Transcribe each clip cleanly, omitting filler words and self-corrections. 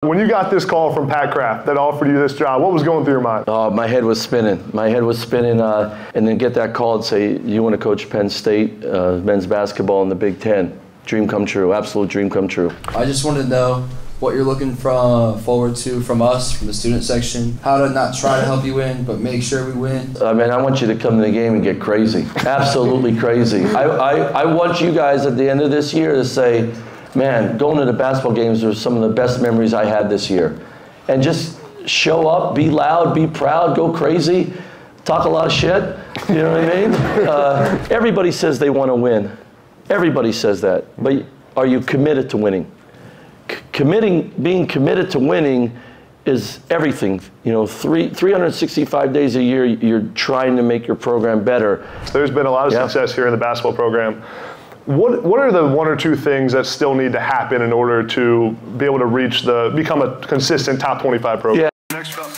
When you got this call from Pat Kraft that offered you this job, what was going through your mind? Oh, my head was spinning. And then get that call and say, you want to coach Penn State men's basketball in the Big Ten. Dream come true, absolute dream come true. I just wanted to know what you're looking forward to from us, from the student section, how to not try to help you win, but make sure we win. I want you to come to the game and get crazy, absolutely crazy. I want you guys at the end of this year to say, man, going to the basketball games are some of the best memories I had this year. And just show up, be loud, be proud, go crazy, talk a lot of shit, you know what I mean? Everybody says they want to win. Everybody says that. But are you committed to winning? Being committed to winning is everything. 365 days a year, you're trying to make your program better. There's been a lot of success here in the basketball program. What are the one or two things that still need to happen in order to be able to become a consistent top 25 program? Yeah. Next up.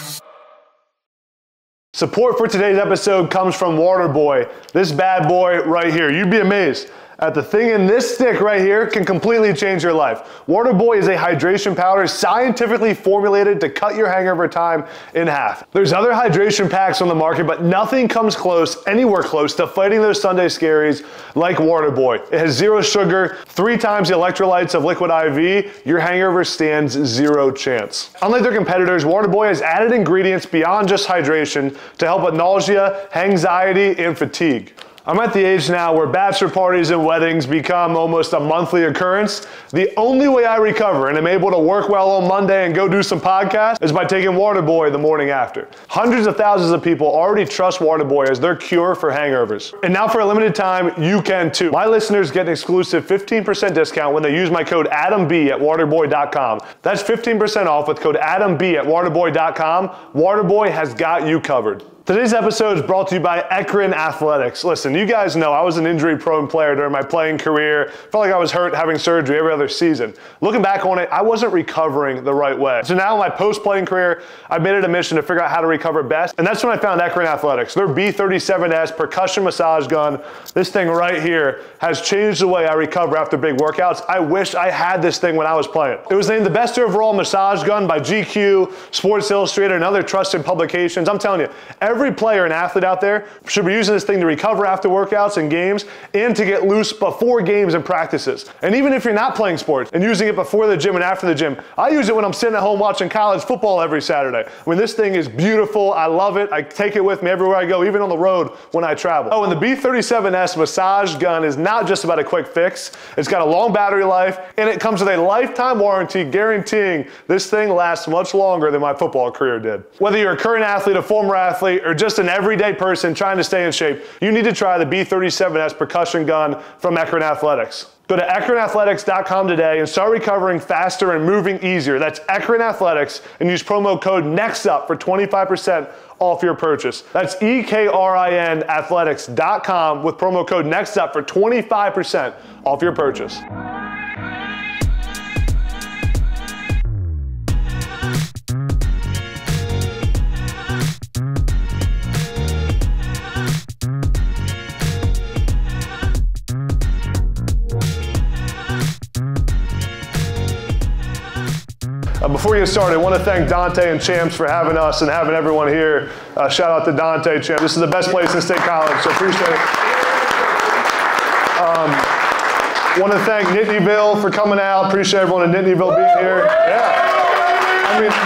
Support for today's episode comes from Waterboy. This bad boy right here. You'd be amazed at the thing in this stick right here can completely change your life. Waterboy is a hydration powder scientifically formulated to cut your hangover time in half. There's other hydration packs on the market, but nothing comes anywhere close to fighting those Sunday scaries like Waterboy. It has 0 sugar, 3 times the electrolytes of Liquid IV. Your hangover stands 0 chance. Unlike their competitors, Waterboy has added ingredients beyond just hydration to help with nausea, anxiety, and fatigue. I'm at the age now where bachelor parties and weddings become almost a monthly occurrence. The only way I recover and am able to work well on Monday and go do some podcasts is by taking Waterboy the morning after. Hundreds of thousands of people already trust Waterboy as their cure for hangovers. And now for a limited time, you can too. My listeners get an exclusive 15% discount when they use my code ADAMB at waterboy.com. That's 15% off with code ADAMB at waterboy.com. Waterboy has got you covered. Today's episode is brought to you by Ekron Athletics. Listen, you guys know I was an injury-prone player during my playing career. Felt like I was hurt having surgery every other season. Looking back on it, I wasn't recovering the right way. So now in my post-playing career, I've made it a mission to figure out how to recover best. And that's when I found Ekron Athletics. Their B37S percussion massage gun, this thing right here, has changed the way I recover after big workouts. I wish I had this thing when I was playing. It was named the best overall massage gun by GQ, Sports Illustrated, and other trusted publications. I'm telling you, every player and athlete out there should be using this thing to recover after workouts and games and to get loose before games and practices. And even if you're not playing sports and using it before the gym and after the gym, I use it when I'm sitting at home watching college football every Saturday. This thing is beautiful. I love it. I take it with me everywhere I go, even on the road when I travel. Oh, and the B37S massage gun is not just about a quick fix. It's got a long battery life, and it comes with a lifetime warranty guaranteeing this thing lasts much longer than my football career did. Whether you're a current athlete, a former athlete, or just an everyday person trying to stay in shape, you need to try the B37S percussion gun from Ekron Athletics. Go to ekronathletics.com today and start recovering faster and moving easier. That's Ekron Athletics, and use promo code NEXTUP for 25% off your purchase. That's EKRIN athletics.com with promo code NEXTUP for 25% off your purchase. Before we get started, I want to thank Dante and Champs for having us and having everyone here. Shout out to Dante, Champs. This is the best place in State College, so appreciate it. Want to thank Nittanyville for coming out. Appreciate everyone in Nittanyville being here. Yeah.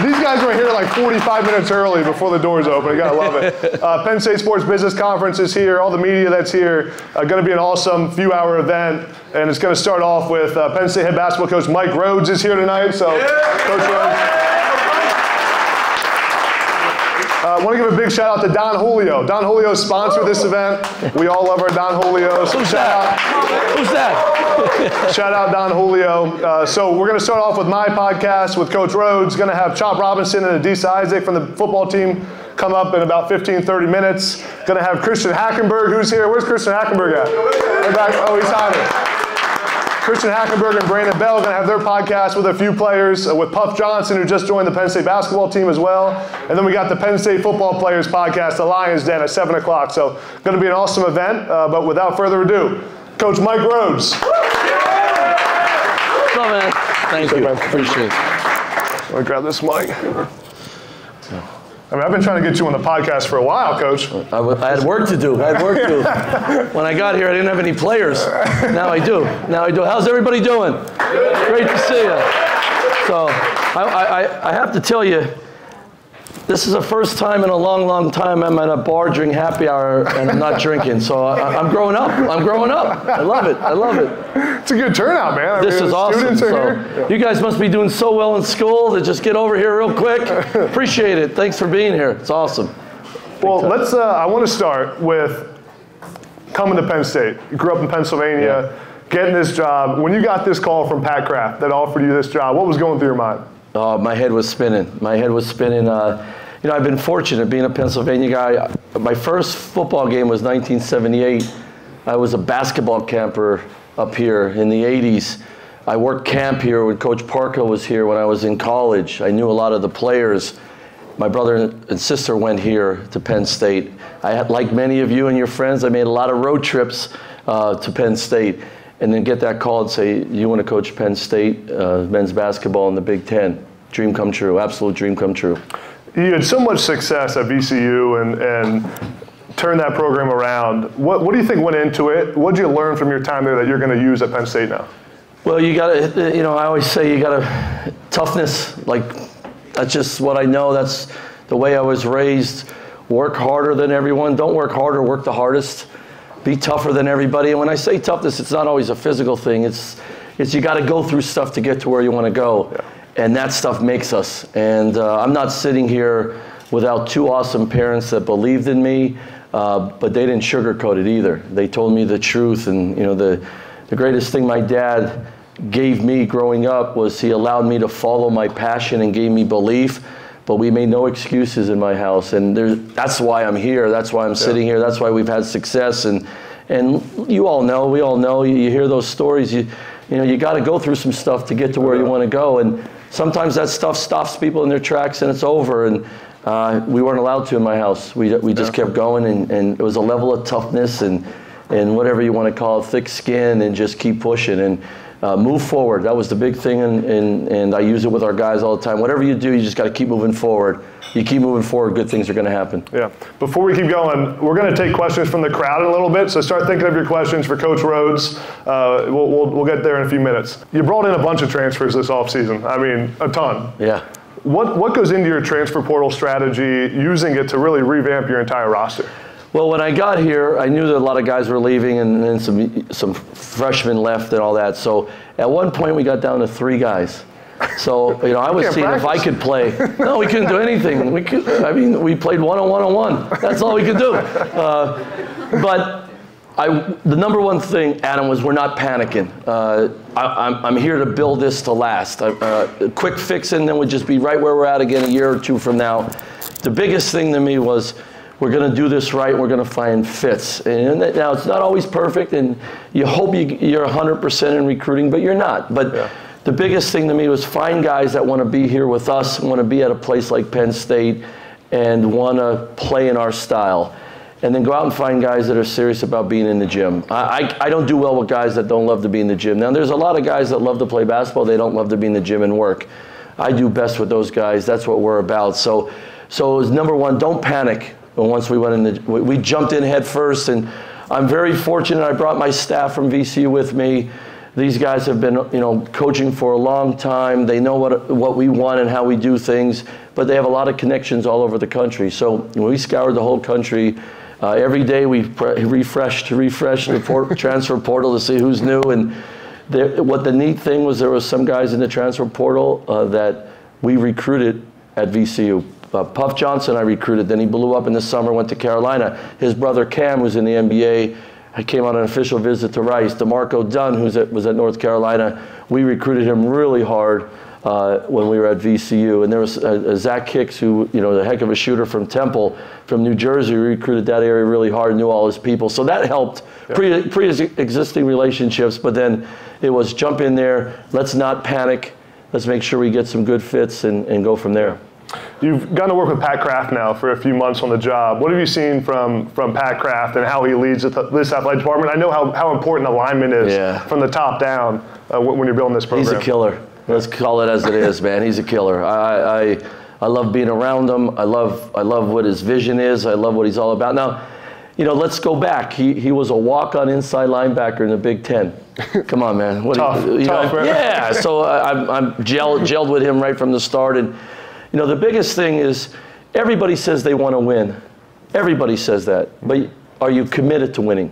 These guys were here like 45 minutes early before the doors open. You gotta love it. Penn State Sports Business Conference is here. All the media that's here. Going to be an awesome few-hour event, and it's going to start off with Penn State head basketball coach Mike Rhoades is here tonight. So, Coach Rhoades. I want to give a big shout out to Don Julio. Don Julio sponsored this event. We all love our Don Julio. So Who's that? Shout out Don Julio. So we're going to start off with my podcast with Coach Rhoades. Going to have Chop Robinson and Adisa Isaac from the football team come up in about 15-30 minutes. Going to have Christian Hackenberg, who's here. Where's Christian Hackenberg at? Right back. Oh, he's hiding. Christian Hackenberg and Brandon Bell are going to have their podcast with a few players, with Puff Johnson, who just joined the Penn State basketball team as well. And then we got the Penn State football players podcast, the Lions Den, at 7 o'clock. So going to be an awesome event. But without further ado, Coach Mike Rhoades. What's up, man? Thank you. Appreciate it. Let me grab this mic. I mean, I've been trying to get you on the podcast for a while, Coach. I had work to do. When I got here, I didn't have any players. Now I do. How's everybody doing? Great to see you. So I have to tell you, this is the first time in a long, long time I'm at a bar during happy hour and I'm not drinking. So I'm growing up. I love it. It's a good turnout, man. This is awesome. So you guys must be doing so well in school to just get over here real quick. Appreciate it. Thanks for being here. It's awesome. Well, let's. I want to start with coming to Penn State. You grew up in Pennsylvania, getting this job. When you got this call from Pat Kraft that offered you this job, what was going through your mind? Oh, my head was spinning. You know, I've been fortunate being a Pennsylvania guy. My first football game was 1978. I was a basketball camper up here in the 80s. I worked camp here when Coach Parker was here when I was in college. I knew a lot of the players. My brother and sister went here to Penn State. I had, like many of you and your friends, I made a lot of road trips to Penn State. And then get that call and say, you want to coach Penn State men's basketball in the Big Ten. Dream come true, absolute dream come true. You had so much success at VCU and turned that program around. What do you think went into it? What did you learn from your time there that you're going to use at Penn State now? Well, you got to, you know, I always say you got to, toughness, like that's just what I know. That's the way I was raised. Work harder than everyone. Don't work harder, work the hardest. Be tougher than everybody. And when I say toughness, it's not always a physical thing. It's you got to go through stuff to get to where you want to go. Yeah. And that stuff makes us. And I'm not sitting here without two awesome parents that believed in me, but they didn't sugarcoat it either. They told me the truth. And you know, the greatest thing my dad gave me growing up was he allowed me to follow my passion and gave me belief. But we made no excuses in my house, and that's why I'm here. That's why I'm sitting here. That's why we've had success. And you all know, we all know. You hear those stories. You know, you got to go through some stuff to get to where you want to go. And sometimes that stuff stops people in their tracks, and it's over. And we weren't allowed to in my house. We just kept going, and it was a level of toughness and whatever you want to call it, thick skin, and just keep pushing and move forward. That was the big thing, and I use it with our guys all the time. Whatever you do, you just got to keep moving forward. You keep moving forward, good things are going to happen. Yeah. Before we keep going, we're going to take questions from the crowd in a little bit, so start thinking of your questions for Coach Rhoades. We'll get there in a few minutes. You brought in a bunch of transfers this offseason. I mean, a ton. Yeah. What goes into your transfer portal strategy, using it to really revamp your entire roster? Well, when I got here, I knew that a lot of guys were leaving, and then some freshmen left and all that. So at one point, we got down to 3 guys. So, you know, I was seeing if I could play. No, we couldn't do anything. We played one-on-one. That's all we could do. But the number one thing, Adam, was we're not panicking. I'm here to build this to last. Quick fix, and then we'd just be right where we're at again a year or two from now. The biggest thing to me was, we're going to do this right, and we're going to find fits. And now, it's not always perfect, and you hope you're 100% in recruiting, but you're not. But the biggest thing to me was find guys that want to be here with us, want to be at a place like Penn State, and want to play in our style. And then go out and find guys that are serious about being in the gym. I don't do well with guys that don't love to be in the gym. Now, there's a lot of guys that love to play basketball. They don't love to be in the gym and work. I do best with those guys. That's what we're about. So it was number one, don't panic. And once we went in, we jumped in head first, and I'm very fortunate. I brought my staff from VCU with me. These guys have been, you know, coaching for a long time. They know what we want and how we do things, but they have a lot of connections all over the country. So we scoured the whole country. Every day we refreshed the transfer portal to see who's new. And what the neat thing was, there was some guys in the transfer portal that we recruited at VCU. Puff Johnson I recruited, then he blew up in the summer, went to Carolina. His brother Cam, who's in the NBA, I came on an official visit to Rice. DeMarco Dunn, who was at North Carolina, we recruited him really hard when we were at VCU. And there was Zach Hicks, who, you know, the heck of a shooter from Temple, from New Jersey, we recruited that area really hard, knew all his people. So that helped, pre-existing relationships, but then it was jump in there, let's not panic, let's make sure we get some good fits and go from there. You've gotten to work with Pat Kraft now for a few months on the job. What have you seen from Pat Kraft and how he leads this athletic department? I know how important alignment is from the top down when you're building this program. He's a killer. Let's call it as it is, man. He's a killer. I love being around him. I love what his vision is. I love what he's all about. Now, let's go back. He was a walk-on inside linebacker in the Big Ten. Come on, man. Tough, right? Yeah. So I'm gelled with him right from the start. And the biggest thing is everybody says they want to win. Everybody says that. But are you committed to winning?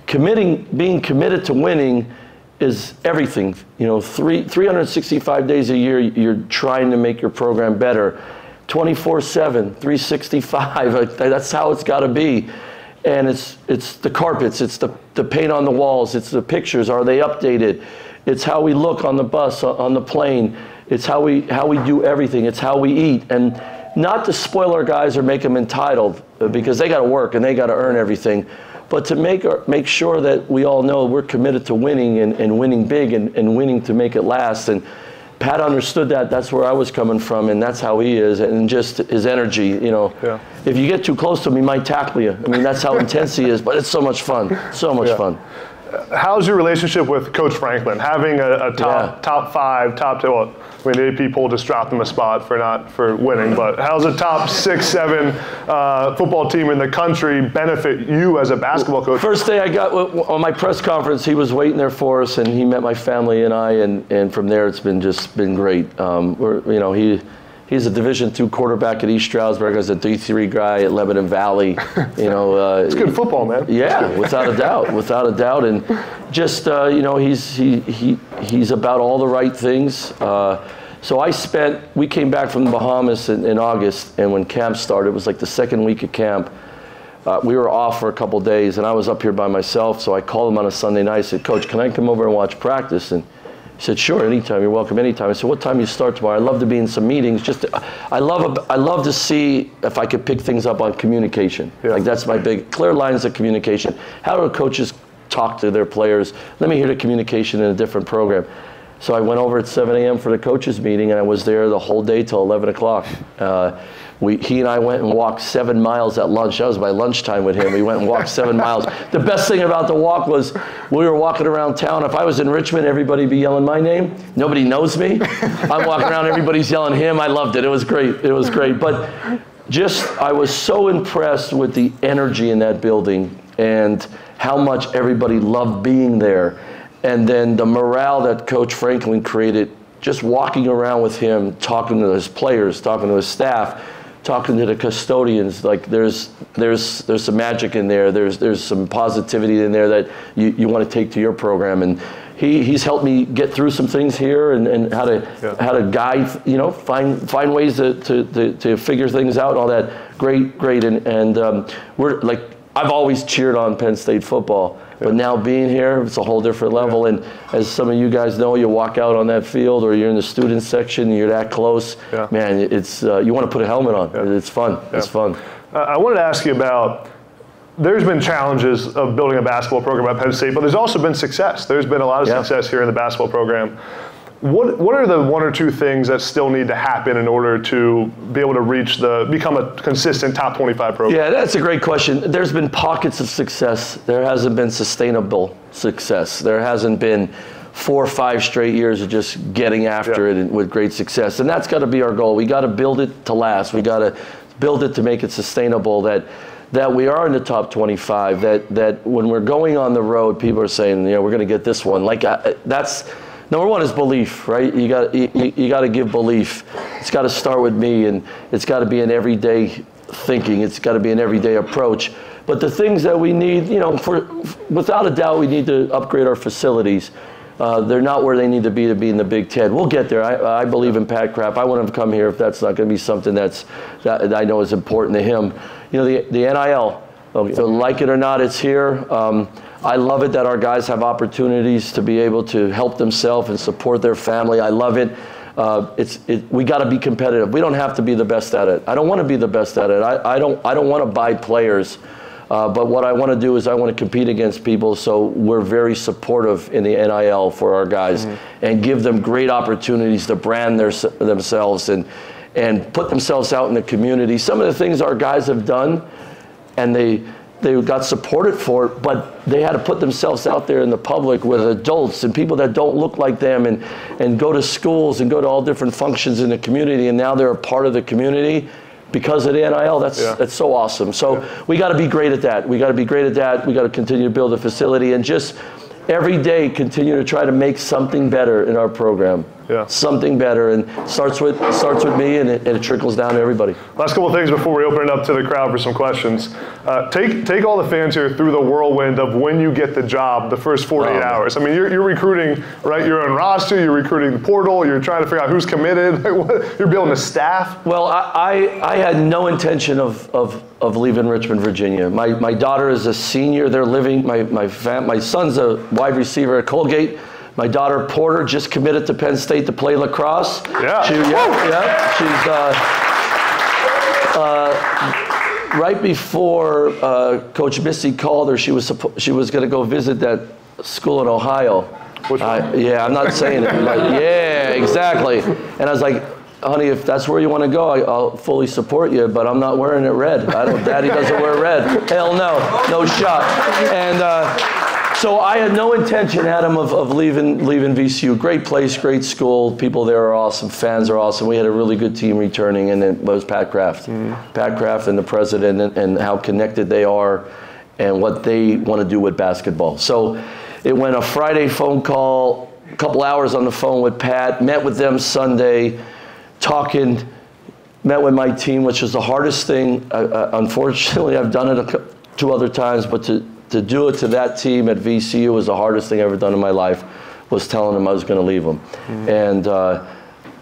Being committed to winning is everything. 365 days a year, you're trying to make your program better. 24/7, 365. That's how it's got to be. And it's the carpets, it's the paint on the walls, it's the pictures. Are they updated? It's how we look on the bus, on the plane. It's how we do everything. It's how we eat. And not to spoil our guys or make them entitled, because they got to work and they got to earn everything. But to make sure that we all know we're committed to winning and winning big and winning to make it last. And Pat understood that. That's where I was coming from, and that's how he is. And just his energy, Yeah. If you get too close to him, he might tackle you. I mean, that's how intense he is, but it's so much fun. So much fun. How's your relationship with Coach Franklin? Having a top 5, top 2, well, I mean, the AP poll just dropped him a spot for winning, but how's a top 6, 7 football team in the country benefit you as a basketball coach? First day I got on my press conference, he was waiting there for us, and he met my family and I, and from there it's been great. He's a Division II quarterback at East Stroudsburg. I was a D3 guy at Lebanon Valley. It's good football, man. Yeah, without a doubt, and just he's about all the right things. So we came back from the Bahamas in August, and when camp started, it was like the second week of camp. We were off for a couple days, and I was up here by myself. So I called him on a Sunday night. I said, "Coach, can I come over and watch practice?" And he said, "Sure, anytime. You're welcome anytime." I said, "What time you start tomorrow?" I'd love to be in some meetings. I love to see if I could pick things up on communication. Yeah. Like that's my big clear lines of communication. How do coaches talk to their players? Let me hear the communication in a different program. So I went over at 7 a.m. for the coaches meeting, and I was there the whole day till 11 o'clock. He and I went and walked 7 miles at lunch. That was my lunchtime with him. We went and walked 7 miles. The best thing about the walk was we were walking around town. If I was in Richmond, everybody would be yelling my name. Nobody knows me. I'm walking around, everybody's yelling him. I loved it. It was great. It was great. But I was so impressed with the energy in that building and how much everybody loved being there. And then the morale that Coach Franklin created, just walking around with him, talking to his players, talking to his staff, talking to the custodians, like there's some magic in there. There's some positivity in there that you want to take to your program. And he's helped me get through some things here and how to guide, find ways to figure things out and all that. Great. And we're like, I've always cheered on Penn State football. But now being here, it's a whole different level. And as some of you guys know, you walk out on that field or you're in the student section, and you're that close. Yeah. Man, it's you want to put a helmet on. Yeah. It's fun. Yeah. It's fun. I wanted to ask you about, there's been challenges of building a basketball program at Penn State, but there's also been success. There's been a lot of success here in the basketball program. What are the 1 or 2 things that still need to happen in order to be able to become a consistent top 25 program? Yeah, that's a great question. There's been pockets of success. There hasn't been sustainable success. There hasn't been 4 or 5 straight years of just getting after it with great success. And that's got to be our goal. We got to build it to last. We got to build it to make it sustainable, that we are in the top 25, that when we're going on the road, people are saying, we're going to get this one. Like that's number one is belief, right? You got to give belief. It's got to start with me, and it's got to be an everyday thinking. It's got to be an everyday approach. But the things that we need, without a doubt, we need to upgrade our facilities. They're not where they need to be in the Big Ten. We'll get there. I believe in Pat Kraft. I wouldn't have come here if that's not going to be something that I know is important to him. The NIL, like it or not, it's here. I love it that our guys have opportunities to be able to help themselves and support their family. I love it. We got to be competitive. We don't have to be the best at it. I don't want to be the best at it. I don't want to buy players. But what I want to do is I want to compete against people, so we're very supportive in the NIL for our guys and give them great opportunities to brand themselves and put themselves out in the community. Some of the things our guys have done, and they got supported for it, but they had to put themselves out there in the public with adults and people that don't look like them, and go to schools and go to all different functions in the community, and now they're a part of the community because of the NIL. That's so awesome. So we got to be great at that. We got to continue to build a facility and just every day continue to try to make something better in our program. Something better, and starts with me, and it trickles down to everybody. Last couple of things before we open it up to the crowd for some questions. Take all the fans here through the whirlwind of when you get the job, the first 48 hours. I mean, you're recruiting, right? You're on roster, you're recruiting the portal, you're trying to figure out who's committed, you're building a staff. Well, I had no intention of leaving Richmond, Virginia. My daughter is a senior. They're living. My son's a wide receiver at Colgate. My daughter Porter just committed to Penn State to play lacrosse. She's right before Coach Missy called her. She was going to go visit that school in Ohio. Which one? I'm not saying it. Yeah, exactly. And I was like, honey, if that's where you want to go, I'll fully support you, but I'm not wearing it red. Daddy doesn't wear red. Hell no shot. And so I had no intention, Adam, of leaving VCU. Great place, great school. People there are awesome. Fans are awesome. We had a really good team returning, and it was Pat Kraft. Pat Kraft and the president, and how connected they are and what they want to do with basketball. So it went a Friday phone call, a couple hours on the phone with Pat, met with them Sunday, talking, met with my team, which was the hardest thing. Unfortunately, I've done it 2 other times, but to do it to that team at VCU was the hardest thing I've ever done in my life, was telling them I was going to leave them. And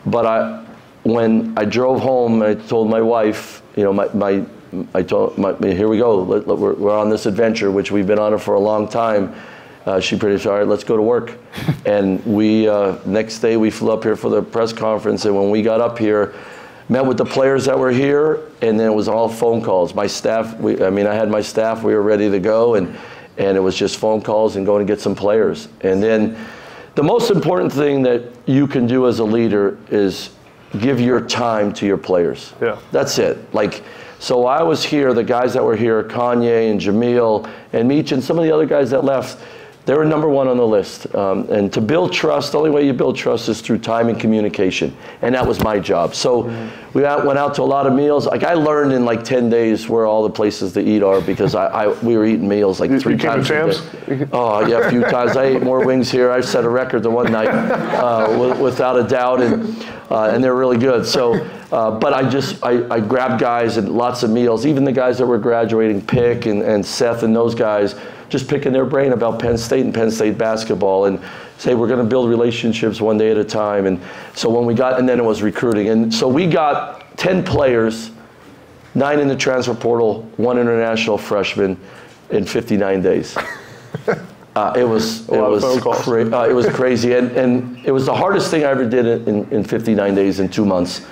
but when I drove home, I told my wife, you know, I told here we go, we're on this adventure, which we've been on it for a long time. She pretty much, all right, let's go to work. And we next day we flew up here for the press conference, and when we got up here, met with the players that were here, and then it was all phone calls. My staff, I had my staff, we were ready to go, and it was just phone calls and going to get some players. And then the most important thing that you can do as a leader is give your time to your players. That's it. So I was here, the guys that were here, Kanye and Jamil and Meech and some of the other guys that left, they were number 1 on the list. And to build trust, the only way you build trust is through time and communication. And that was my job. So we went out to a lot of meals. I learned in 10 days where all the places to eat are, because we were eating meals 3 times a day. Oh, yeah, a few times. I ate more wings here. I set a record the one night, without a doubt. And they're really good. So, but I grabbed guys and lots of meals. Even the guys that were graduating, Pick and Seth and those guys, just picking their brain about Penn State and Penn State basketball, and say we're going to build relationships one day at a time. And so and then it was recruiting. And so we got 10 players, 9 in the transfer portal, 1 international freshman in 59 days. It was crazy, and it was the hardest thing I ever did in 59 days, in 2 months.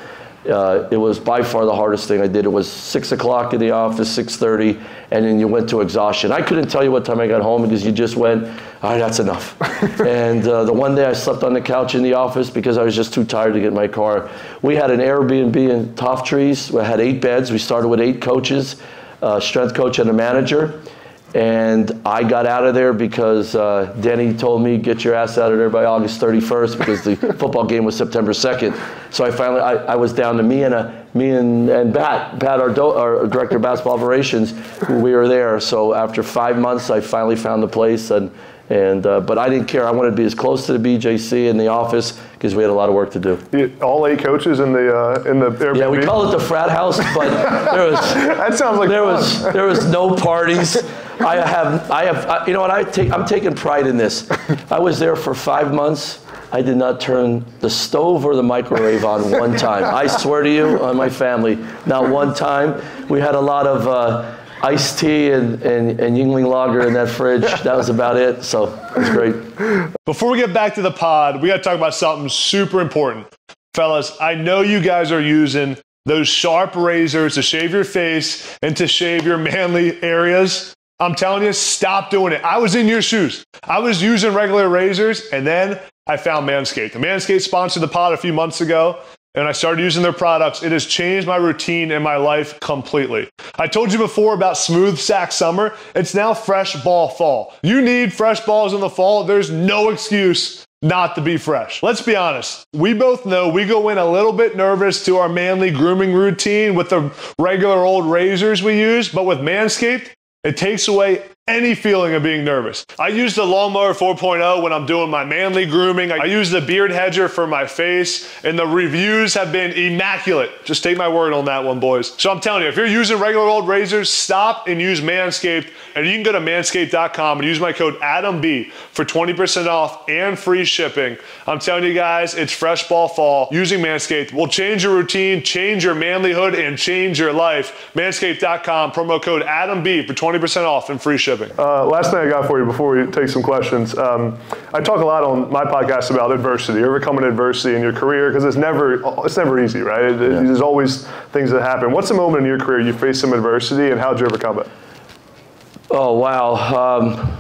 It was by far the hardest thing I did. It was 6 o'clock in the office, 6:30, and then you went to exhaustion. I couldn't tell you what time I got home, because you just went, all right, that's enough. And the one day I slept on the couch in the office because I was just too tired to get in my car. We had an Airbnb in Toft Trees. We had 8 beds. We started with 8 coaches, strength coach and a manager. And I got out of there because Denny told me, get your ass out of there by August 31st, because the football game was September 2nd. So I was down to me and Pat, our director of basketball operations. We were there. So after 5 months, I finally found the place, but I didn't care. I wanted to be as close to the BJC in the office, because we had a lot of work to do. All 8 coaches in the Airbnb? Yeah, we call it the frat house, but that sounds like there was no parties. I have. You know what? I'm taking pride in this. I was there for 5 months. I did not turn the stove or the microwave on one time. I swear to you, on my family, not one time. We had a lot of iced tea and Yuengling lager in that fridge. That was about it. So it was great. Before we get back to the pod, we got to talk about something super important. Fellas, I know you guys are using those sharp razors to shave your face and to shave your manly areas. I'm telling you, stop doing it. I was in your shoes. I was using regular razors, and then I found Manscaped. Manscaped sponsored the pod a few months ago. and I started using their products, it has changed my routine and my life completely. I told you before about Smooth Sack Summer. It's now Fresh Ball Fall. You need fresh balls in the fall. There's no excuse not to be fresh. Let's be honest. We both know we go in a little bit nervous to our manly grooming routine with the regular old razors we use, but with Manscaped, it takes away any feeling of being nervous. I use the Lawnmower 4.0 when I'm doing my manly grooming. I use the Beard Hedger for my face, and the reviews have been immaculate. Just take my word on that one, boys. So I'm telling you, if you're using regular old razors, stop and use Manscaped, and you can go to manscaped.com and use my code ADAMB for 20% off and free shipping. I'm telling you guys, it's Fresh Ball Fall. Using Manscaped will change your routine, change your manlyhood, and change your life. Manscaped.com, promo code ADAMB for 20% off and free shipping. Last thing I got for you before we take some questions. I talk a lot on my podcast about adversity, overcoming adversity in your career, because it's never easy, right? There's always things that happen. What's a moment in your career you faced some adversity, and how'd you overcome it? Oh, wow.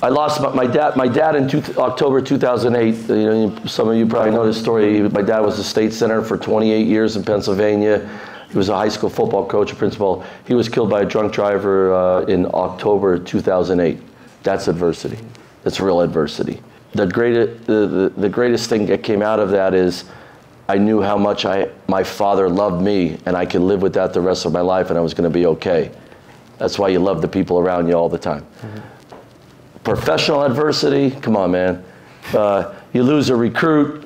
I lost my dad in October 2008. Some of you probably know this story. My dad was the state senator for 28 years in Pennsylvania. He was a high school football coach, a principal. He was killed by a drunk driver in October 2008. That's adversity. That's real adversity. The greatest thing that came out of that is I knew how much my father loved me, and I could live with that the rest of my life, and I was going to be okay. That's why you love the people around you all the time. Mm-hmm. Professional adversity, come on, man. You lose a recruit.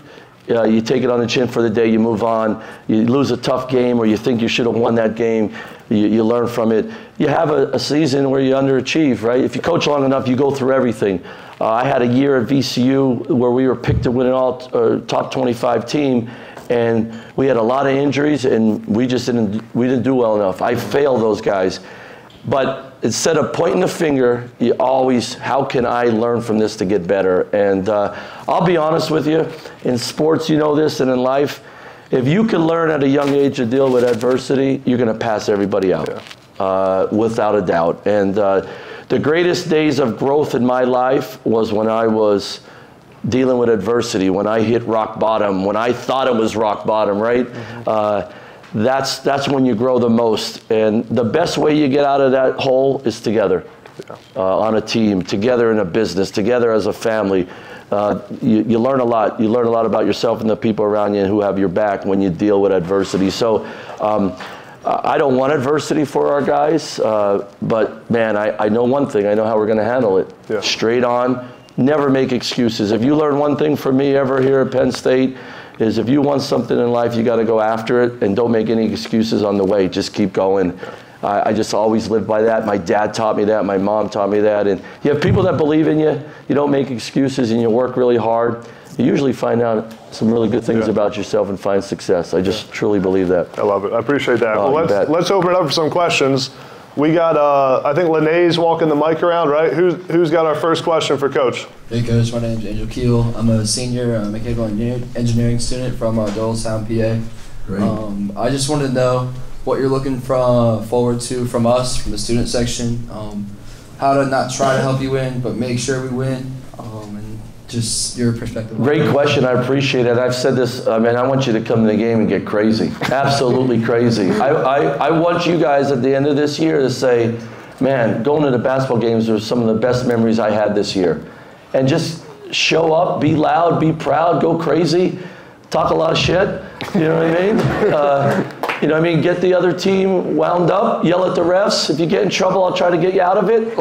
You take it on the chin for the day, you move on. You lose a tough game or you think you should have won that game, you learn from it. You have a season where you underachieve, right? If you coach long enough, you go through everything. I had a year at VCU where we were picked to win an top 25 team, and we had a lot of injuries, and we didn't do well enough. I failed those guys. But instead of pointing the finger, you always, how can I learn from this to get better? And I'll be honest with you, in sports, you know this, and in life, if you can learn at a young age to deal with adversity, you're going to pass everybody out, without a doubt. And the greatest days of growth in my life was when I was dealing with adversity, when I hit rock bottom, when I thought it was rock bottom, right? Mm-hmm. That's when you grow the most. And the best way you get out of that hole is together, on a team, together in a business, together as a family. You learn a lot. You learn a lot about yourself and the people around you who have your back when you deal with adversity. So I don't want adversity for our guys, but man, I know one thing. I know how we're going to handle it. Yeah. Straight on, never make excuses. If you learn one thing from me ever here at Penn State, is if you want something in life, you got to go after it, and don't make any excuses on the way. Just keep going. I just always lived by that. My dad taught me that. My mom taught me that. And you have people that believe in you. You don't make excuses, and you work really hard. You usually find out some really good things about yourself and find success. I just truly believe that. I love it. I appreciate that. Well, let's open it up for some questions. We got, I think Rhoades walking the mic around, right? Who's got our first question for Coach? Hey, Coach. My name is Angel Keel. I'm a senior mechanical engineering student from Doylestown, PA. Great. I just wanted to know what you're looking forward to from us, from the student section, how to not try to help you win, but make sure we win, and just your perspective. Great question. I appreciate it. I've said this, I want you to come to the game and get crazy. Absolutely crazy. I want you guys at the end of this year to say, man, going to the basketball games are some of the best memories I had this year. And just show up, be loud, be proud, go crazy, talk a lot of shit, you know what I mean? Get the other team wound up, yell at the refs. If you get in trouble, I'll try to get you out of it.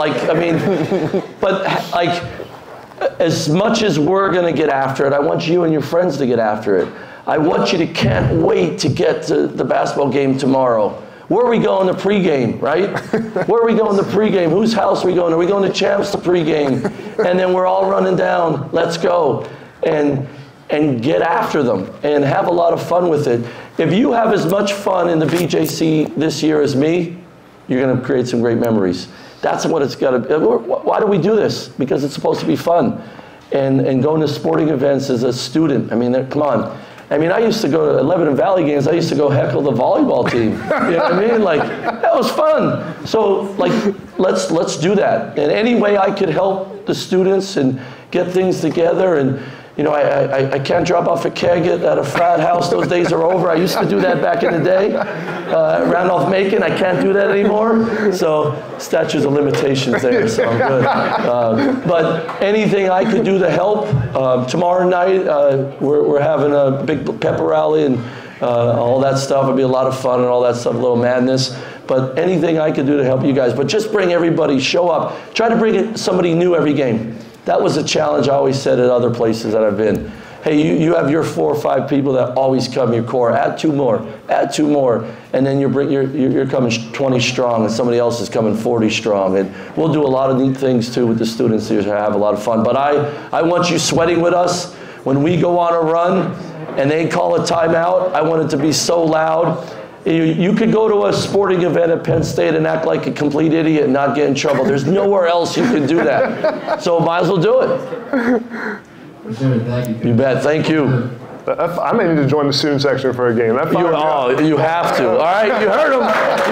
But as much as we're going to get after it, I want you and your friends to get after it. I want you to can't wait to get to the basketball game tomorrow. Where are we going to pregame, right? Where are we going to pregame? Whose house are we going? Are we going to Champs to pregame? And then we're all running down. Let's go. And get after them and have a lot of fun with it. If you have as much fun in the BJC this year as me, you're going to create some great memories. That's what it's got to be. Why do we do this? Because it's supposed to be fun. And going to sporting events as a student, come on. I used to go to Lebanon Valley games. I used to go heckle the volleyball team. You know what I mean? That was fun. So, let's do that. And any way I could help the students and get things together and You know, I can't drop off a keg at a frat house. Those days are over. I used to do that back in the day. Randolph-Macon, I can't do that anymore. So statutes of limitations there, so I'm good. But anything I could do to help. Tomorrow night, we're having a big pepper rally and all that stuff. It'll be a lot of fun and all that stuff, a little madness. But anything I could do to help you guys. But just bring everybody, show up. Try to bring somebody new every game. That was a challenge I always said at other places that I've been. Hey, you have your 4 or 5 people that always come, your core. Add 2 more, and then you're coming 20 strong, and somebody else is coming 40 strong. And we'll do a lot of neat things too with the students here to have a lot of fun. But I want you sweating with us when we go on a run, and they call a timeout. I want it to be so loud. You could go to a sporting event at Penn State and act like a complete idiot and not get in trouble. There's nowhere else you can do that. So might as well do it. Sure, thank you. You bet. Thank you. I may need to join the student section for a game. You have to. All right, you heard him.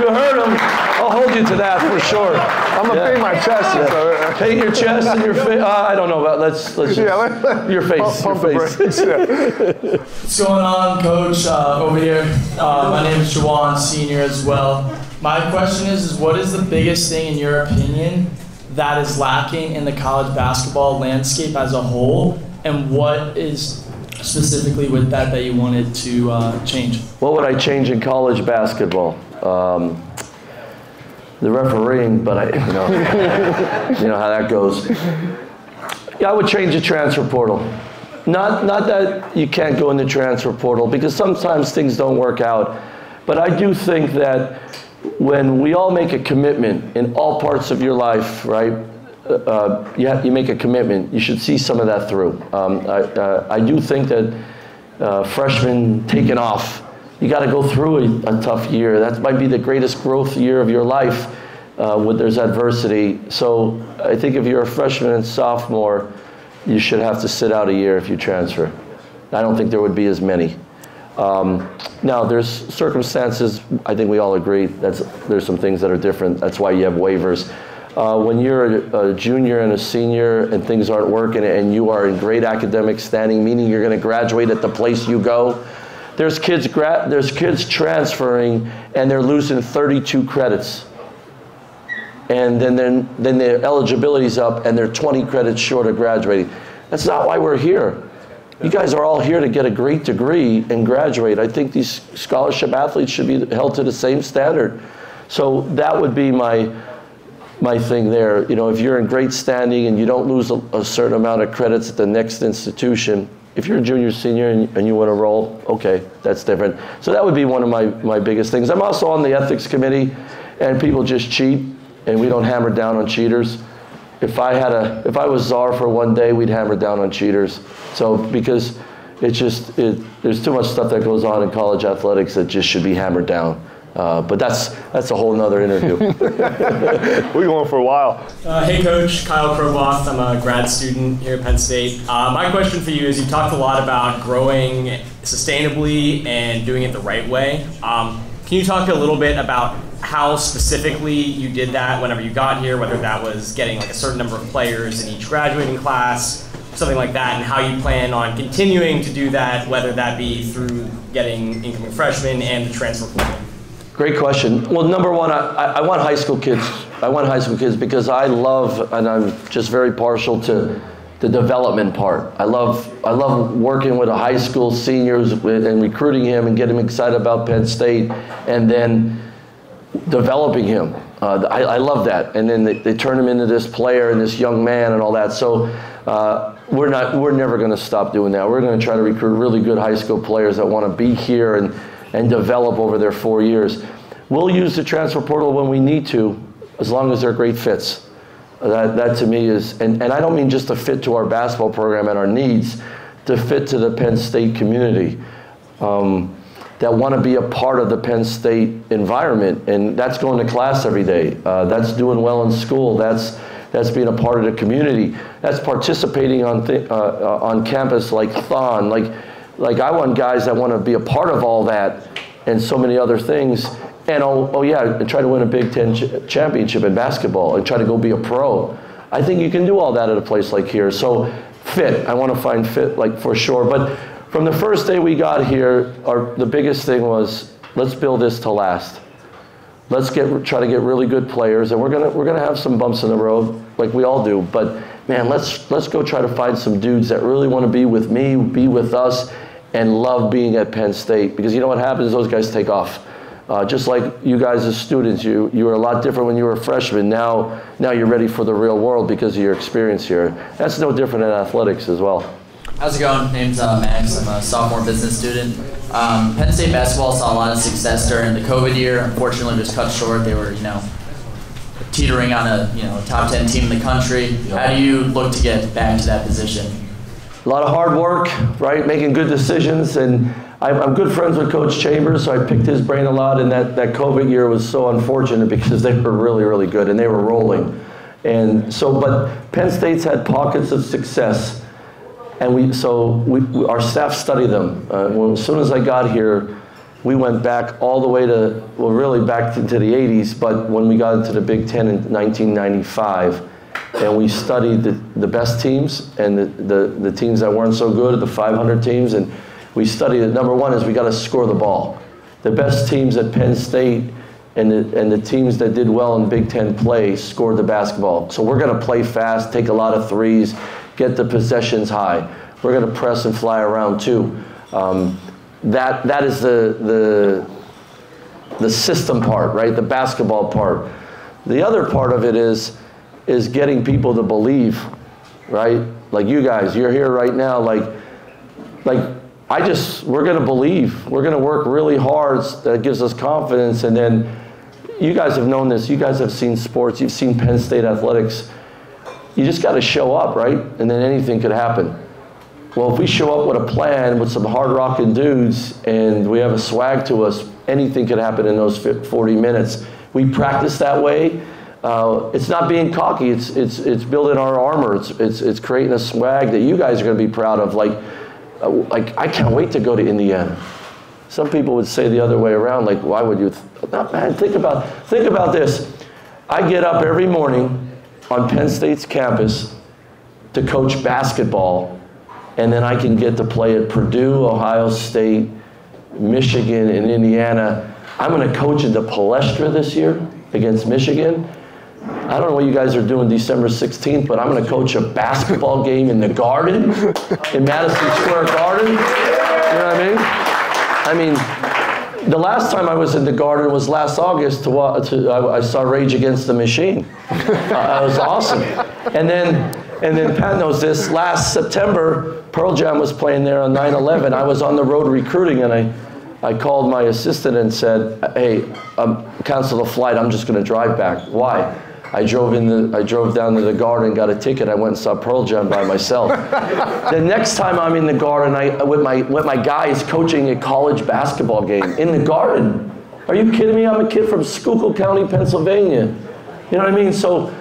You heard him. I'll hold you to that for sure. I'm gonna paint my chest. Yeah. So, paint your chest and your face. I don't know about. Let's just, your face. Pump your face. What's going on, Coach? Over here. My name is Jawan, senior as well. My question is what is the biggest thing in your opinion that is lacking in the college basketball landscape as a whole, and what is specifically with that you wanted to change? What would I change in college basketball? The refereeing, but you know how that goes. Yeah, I would change the transfer portal. Not that you can't go in the transfer portal, because sometimes things don't work out. But I do think that when we all make a commitment in all parts of your life, right? You make a commitment. You should see some of that through. I do think that freshmen taking off, you got to go through a tough year. That might be the greatest growth year of your life when there's adversity. So I think if you're a freshman and sophomore, you should have to sit out a year if you transfer. I don't think there would be as many. Now, there's circumstances, I think we all agree, there's some things that are different. That's why you have waivers. When you're a junior and a senior and things aren't working and you are in great academic standing, meaning you're going to graduate at the place you go, there's kids transferring and they're losing 32 credits. And then their eligibility's up and they're 20 credits short of graduating. That's not why we're here. You guys are all here to get a great degree and graduate. I think these scholarship athletes should be held to the same standard. So that would be my thing there. You know, if you're in great standing and you don't lose a certain amount of credits at the next institution, if you're a junior, senior, and you want to roll, okay, that's different. So that would be one of my biggest things. I'm also on the ethics committee, and people just cheat, and we don't hammer down on cheaters. If I was czar for one day, we'd hammer down on cheaters. So because there's too much stuff that goes on in college athletics that just should be hammered down. But that's a whole nother interview. We're going for a while. Hey Coach, Kyle Kroboth. I'm a grad student here at Penn State. My question for you is, you talked a lot about growing sustainably and doing it the right way. Can you talk a little bit about how specifically you did that whenever you got here, whether that was getting like a certain number of players in each graduating class, something like that, and how you plan on continuing to do that, whether that be through getting incoming freshmen and the transfer portal? Great question. Well, number one, I want high school kids. I want high school kids because I love, and I'm just very partial to the development part. I love working with a high school seniors and recruiting him and getting him excited about Penn State, and then developing him. I love that. And then they turn him into this player and this young man and all that. So we're never going to stop doing that. We're going to try to recruit really good high school players that want to be here and develop over their 4 years. We'll use the transfer portal when we need to, as long as they're great fits. That to me is, and I don't mean just a fit to our basketball program and our needs, to fit to the Penn State community that want to be a part of the Penn State environment. And that's going to class every day. That's doing well in school. That's being a part of the community. That's participating on campus like Thon. Like I want guys that want to be a part of all that and so many other things. And and try to win a Big Ten championship in basketball and try to go be a pro. I think you can do all that at a place like here. So fit. I want to find fit, like, for sure. But from the first day we got here, the biggest thing was, let's build this to last. Let's try to get really good players, and we're gonna have some bumps in the road, like we all do. But man, let's go try to find some dudes that really want to be with me, be with us, and love being at Penn State. Because you know what happens? Those guys take off. Just like you guys as students, you were a lot different when you were a freshman. Now you're ready for the real world because of your experience here. That's no different in athletics as well. How's it going? Name's Max. I'm a sophomore business student. Penn State basketball saw a lot of success during the COVID year. Unfortunately, just cut short. They were, teetering on a, top 10 team in the country. How do you look to get back to that position? A lot of hard work, right? Making good decisions, and I'm good friends with Coach Chambers, so I picked his brain a lot. And that COVID year was so unfortunate because they were really, really good and they were rolling. And so, but Penn State's had pockets of success. And our staff studied them. As soon as I got here, we went back all the way to, well, really back into the 80s, but when we got into the Big Ten in 1995, and we studied the best teams and the teams that weren't so good, the 500 teams, and we studied it. Number one is we got to score the ball. The best teams at Penn State and the teams that did well in Big Ten play scored the basketball. So we're going to play fast, take a lot of threes, get the possessions high. We're going to press and fly around too. That is the system part, right? The basketball part. The other part of it is getting people to believe, right? Like you guys, you're here right now. We're going to believe. We're going to work really hard. That gives us confidence. And then you guys have known this. You guys have seen sports. You've seen Penn State athletics. You just got to show up, right? And then anything could happen. Well, if we show up with a plan with some hard-rocking dudes and we have a swag to us, anything could happen in those 40 minutes. We practice that way. It's not being cocky. It's building our armor. It's creating a swag that you guys are going to be proud of. Like I can't wait to go to Indiana. Some people would say the other way around. Like, why would you? Man, think about this. I get up every morning on Penn State's campus to coach basketball, and then I can get to play at Purdue, Ohio State, Michigan, and Indiana. I'm going to coach into Palestra this year against Michigan. I don't know what you guys are doing December 16th, but I'm going to coach a basketball game in the Garden, in Madison Square Garden. You know what I mean? The last time I was in the Garden was last August. I saw Rage Against the Machine. It was awesome. And then Pat knows this. Last September, Pearl Jam was playing there on 9/11. I was on the road recruiting, and I called my assistant and said, "Hey, cancel the flight. I'm just going to drive back." Why? I drove down to the Garden, got a ticket. I went and saw Pearl Jam by myself. The next time I'm in the Garden, with my guys coaching a college basketball game in the Garden. Are you kidding me? I'm a kid from Schuylkill County, Pennsylvania. You know what I mean? So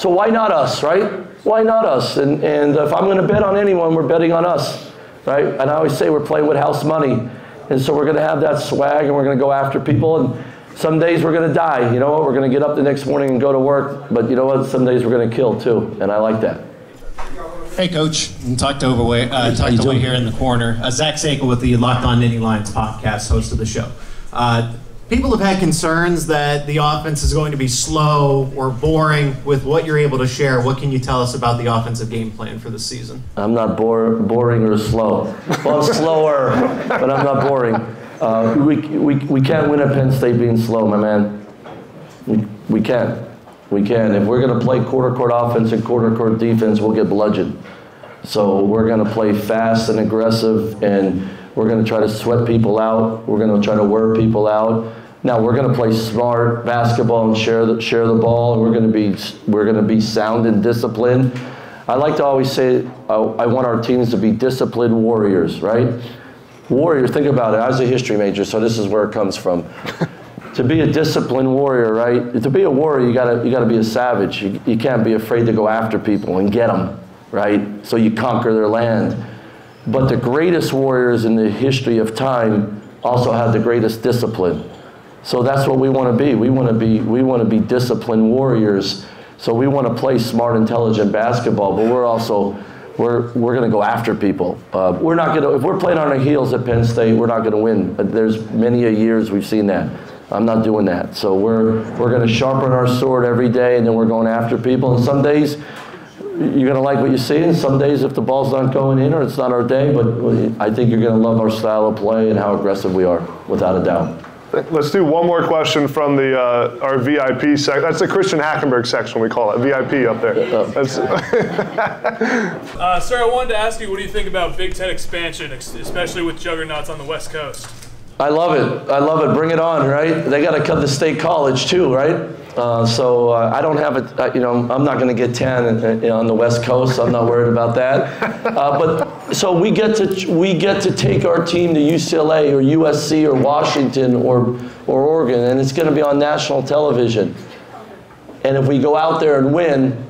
why not us, right? Why not us? And if I'm going to bet on anyone, we're betting on us, right? And I always say we're playing with house money, and so we're going to have that swag, and we're going to go after people. And some days we're going to die. You know what? We're going to get up the next morning and go to work. But you know what? Some days we're going to kill too, and I like that. Hey, Coach. Talk to Overway here in the corner. Zach Sakel with the Locked On Nittany Lions podcast, host of the show. People have had concerns that the offense is going to be slow or boring. With what you're able to share, what can you tell us about the offensive game plan for the season? I'm not boring or slow. Well, I'm slower, but I'm not boring. We can't win at Penn State being slow, my man. We can't. We can. If we're going to play quarter court offense and quarter court defense, we'll get bludgeoned. So we're going to play fast and aggressive, and we're going to try to sweat people out. We're going to try to wear people out. Now we're going to play smart basketball and share the ball. And we're going to be sound and disciplined. I like to always say I want our teams to be disciplined warriors, right? Warrior, think about it. I was a history major, so this is where it comes from. To be a disciplined warrior, right? To be a warrior, you gotta be a savage. You can't be afraid to go after people and get them, right? So you conquer their land. But the greatest warriors in the history of time also had the greatest discipline. So that's what we want to be. We want to be disciplined warriors. So we want to play smart, intelligent basketball, but we're also we're going to go after people. We're not going to, if we're playing on our heels at Penn State, we're not going to win. There's many a years we've seen that. I'm not doing that. So we're going to sharpen our sword every day, and then we're going after people. And some days you're going to like what you see, and some days if the ball's not going in or it's not our day, but I think you're going to love our style of play and how aggressive we are, without a doubt. Let's do one more question from our VIP section. That's the Christian Hackenberg section, we call it, VIP up there. Sir, I wanted to ask you, what do you think about Big Ten expansion, especially with juggernauts on the West Coast? I love it. I love it. Bring it on, right? They got to cut the State College too, right? So I don't have it. I'm not going to get 10 on the West Coast. So I'm not worried about that. But so we get to take our team to UCLA or USC or Washington or Oregon, and it's going to be on national television. And if we go out there and win,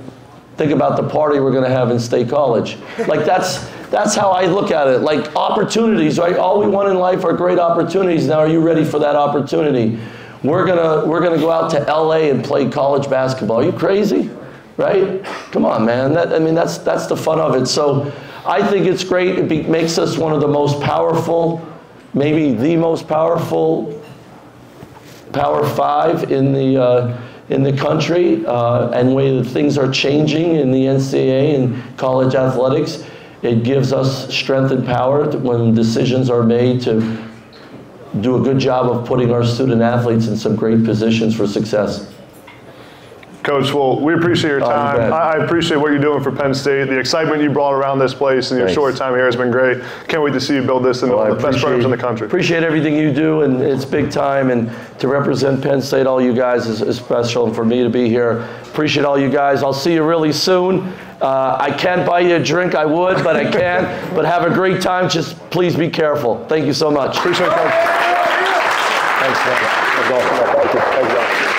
think about the party we're going to have in State College. Like that's how I look at it. Like opportunities, right? All we want in life are great opportunities. Now, are you ready for that opportunity? We're gonna go out to LA and play college basketball. Are you crazy? Right? Come on, man. That's the fun of it. So I think it's great. It makes us one of the most powerful, maybe the most powerful Power 5 in the country, and the way that things are changing in the NCAA and college athletics. It gives us strength and power when decisions are made to do a good job of putting our student athletes in some great positions for success. Coach, well, we appreciate your time. I appreciate what you're doing for Penn State. The excitement you brought around this place in your short time here has been great. Can't wait to see you build this into one of the best programs in the country. Appreciate everything you do, and it's big time. And to represent Penn State, all you guys is special. And for me to be here, appreciate all you guys. I'll see you really soon. I can't buy you a drink, I would, but I can't. But have a great time. Just please be careful. Thank you so much. Appreciate it, Coach. Thanks, man. Thank you.